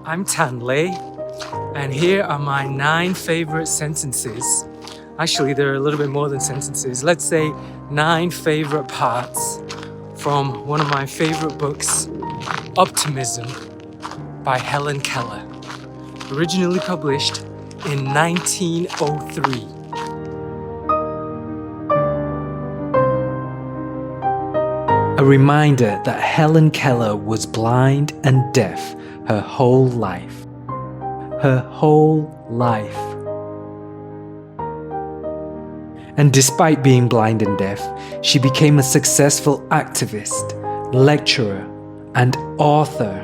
I'm Tan Lei, and here are my 9 favorite sentences. Actually, there are a little bit more than sentences. Let's say 9 favorite parts from one of my favorite books, Optimism by Helen Keller, originally published in 1903. A reminder that Helen Keller was blind and deaf her whole life. Her whole life. And despite being blind and deaf, she became a successful activist, lecturer, and author.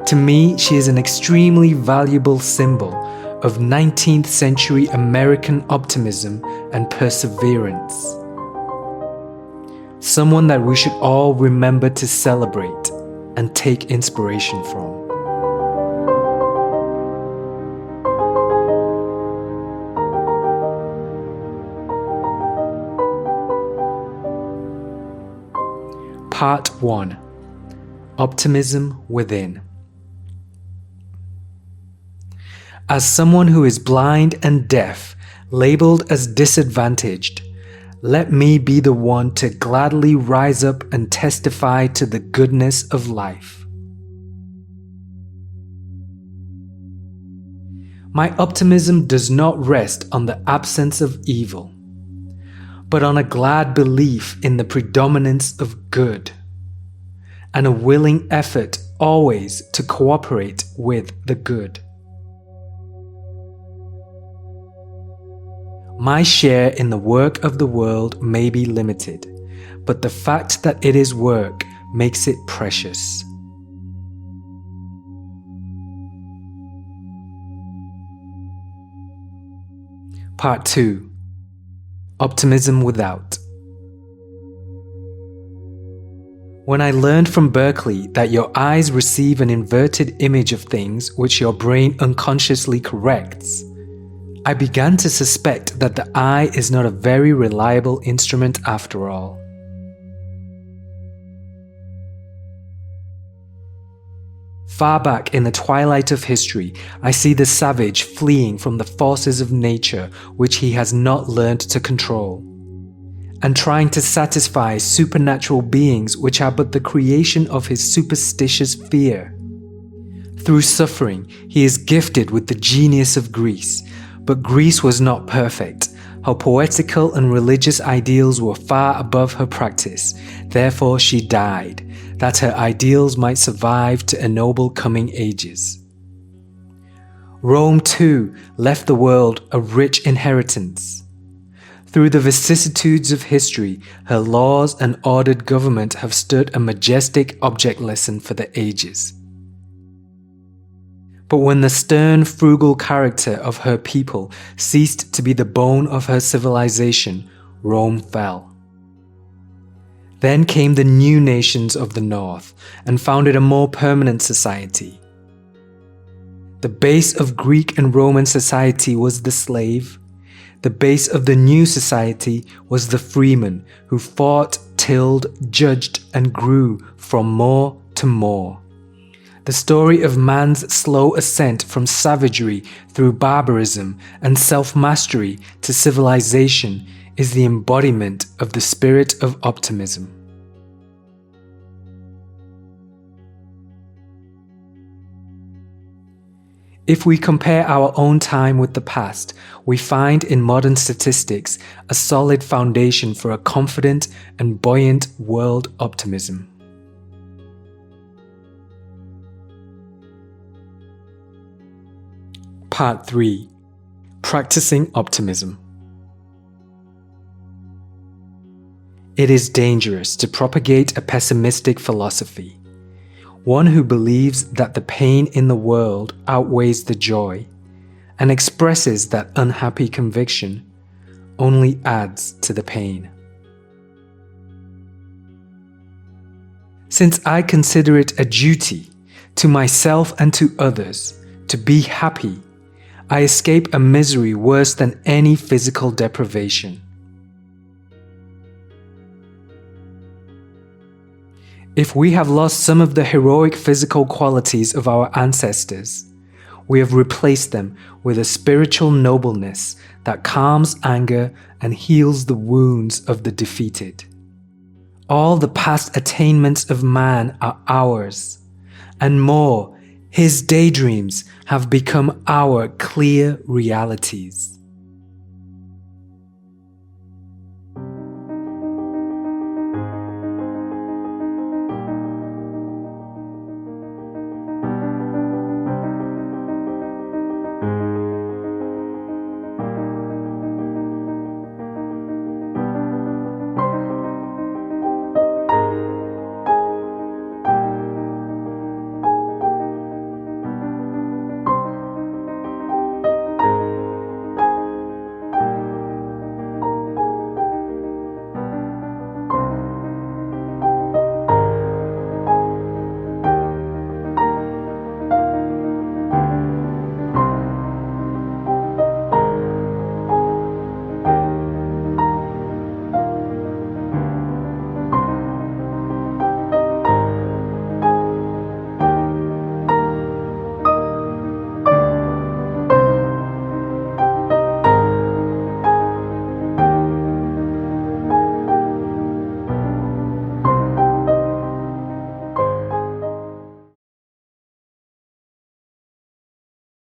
To me, she is an extremely valuable symbol of 19th century American optimism and perseverance. Someone that we should all remember to celebrate and take inspiration from. Part 1. Optimism Within. As someone who is blind and deaf, labeled as disadvantaged, let me be the one to gladly rise up and testify to the goodness of life. My optimism does not rest on the absence of evil, but on a glad belief in the predominance of good, and a willing effort always to cooperate with the good. My share in the work of the world may be limited, but the fact that it is work makes it precious. Part 2. Optimism Without. When I learned from Berkeley that your eyes receive an inverted image of things which your brain unconsciously corrects, I began to suspect that the eye is not a very reliable instrument after all. Far back in the twilight of history, I see the savage fleeing from the forces of nature which he has not learned to control, and trying to satisfy supernatural beings which are but the creation of his superstitious fear. Through suffering, he is gifted with the genius of Greece, but Greece was not perfect. Her poetical and religious ideals were far above her practice. Therefore she died, that her ideals might survive to ennoble coming ages. Rome too left the world a rich inheritance. Through the vicissitudes of history, her laws and ordered government have stood a majestic object lesson for the ages. But when the stern, frugal character of her people ceased to be the bone of her civilization, Rome fell. Then came the new nations of the north and founded a more permanent society. The base of Greek and Roman society was the slave. The base of the new society was the freeman who fought, tilled, judged, and grew from more to more. The story of man's slow ascent from savagery through barbarism and self-mastery to civilization is the embodiment of the spirit of optimism. If we compare our own time with the past, we find in modern statistics a solid foundation for a confident and buoyant world optimism. Part 3. Practicing Optimism. It is dangerous to propagate a pessimistic philosophy, one who believes that the pain in the world outweighs the joy, and expresses that unhappy conviction only adds to the pain. Since I consider it a duty to myself and to others to be happy, I escape a misery worse than any physical deprivation. If we have lost some of the heroic physical qualities of our ancestors, we have replaced them with a spiritual nobleness that calms anger and heals the wounds of the defeated. All the past attainments of man are ours, and more, his daydreams have become our clear realities.